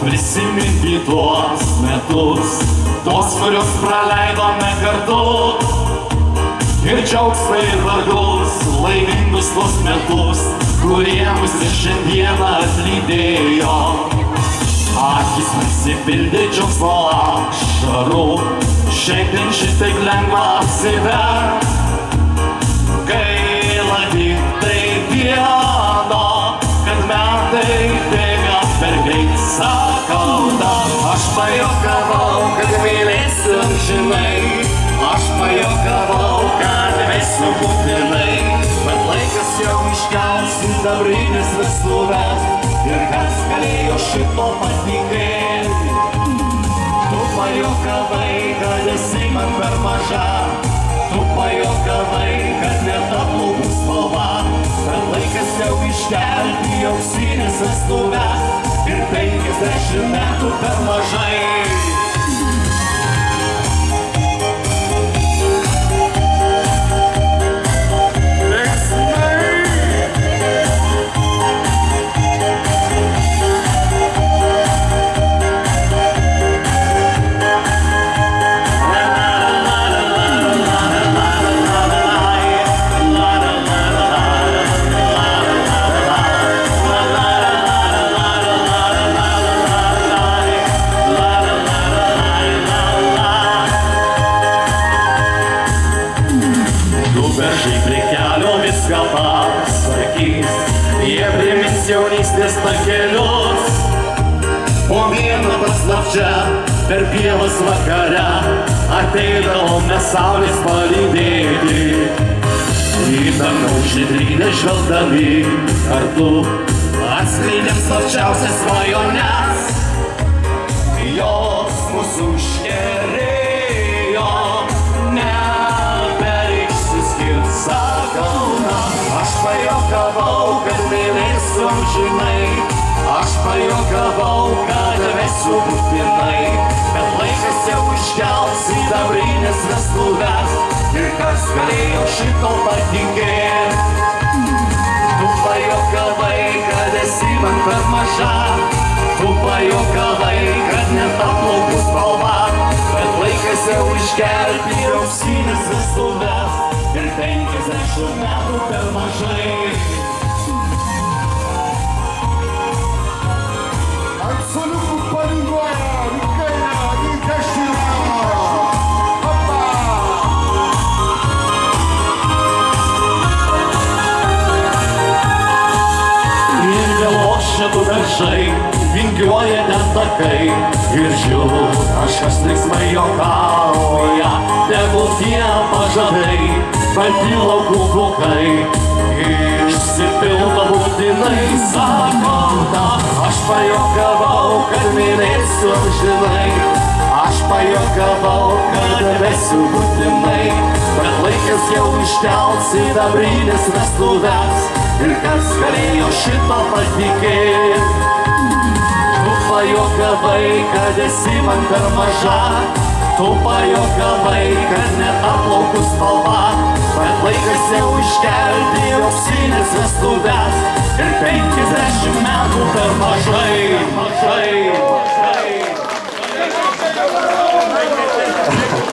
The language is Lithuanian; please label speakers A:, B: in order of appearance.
A: prisiminti tuos metus, tuos, kuriuos praleidome kartu. Ir džiaugsmai ir vargus, laimingus tuos metus, kurie mus ir šiandieną atlydėjo. Akis prisipildė džiaugsmo ašarų, šiandien šitaip lengva apsivert. Gaila tik tai vieno, kad metai bėga per greit. Sakau tau, aš pajuokavau, kad mylėsiu amžinai. Aš pajuokavau, kad vesiu būtinai. Bet laikas jau iškels sidabrines vestuves. Ir kas galėjo šito patikėti? Tu pajuokavai, kad esi man per maža. Tu pajuokavai, kad ne ta plaukų spalva. Bet laikas jau iškelti auksinės vestuves. Ir 50 metų per mažai. Veržai prie kelio viską pasakys, jie primins jaunystės takelius. Po vieną paslapčia per pievas vakare ateidavome saulės palydėti. Į dangų žydrynę žvelgdami kartu atskleidėm slapčiausias svajones. Jos mūsų užkerėjo, aš pajuokavau, kad mylėsiu amžinai. Aš pajuokavau, kad vesiu būtinai. Bet laikas jau iškels sidabrines vestuves. Ir kas galėjo šito patikėti? Tu pajuokavai, kad esi man per maža. Tu pajuokavai, kad ne ta plaukų spalva. Bet laikas jau iškelti auksinės vestuves. Ir 50 metų per mažai.
B: Absoliutų palingvoja, Rukėja, Rukėština. Opa!
A: Ir vėl ošėtų dažai, vingiuoja net takai. Ir žiūrų, kažkas linksmai juokauja, tegul tie pažadai. Balti laukų plaukai išsipildo būtinai. Sakau tau, aš pajuokavau, kad mylėsiu amžinai. Aš pajuokavau, kad vesiu būtinai. Bet laikas jau iškels sidabrines vestuves. Ir kas galėjo šito patikėti? Tu pajuokavai, kad esi man per maža. Tu pajuokavai, kad ne ta plaukų spalva. Bet laikas jau iškelti auksinės vestuves. Ir 50 metų per mažai.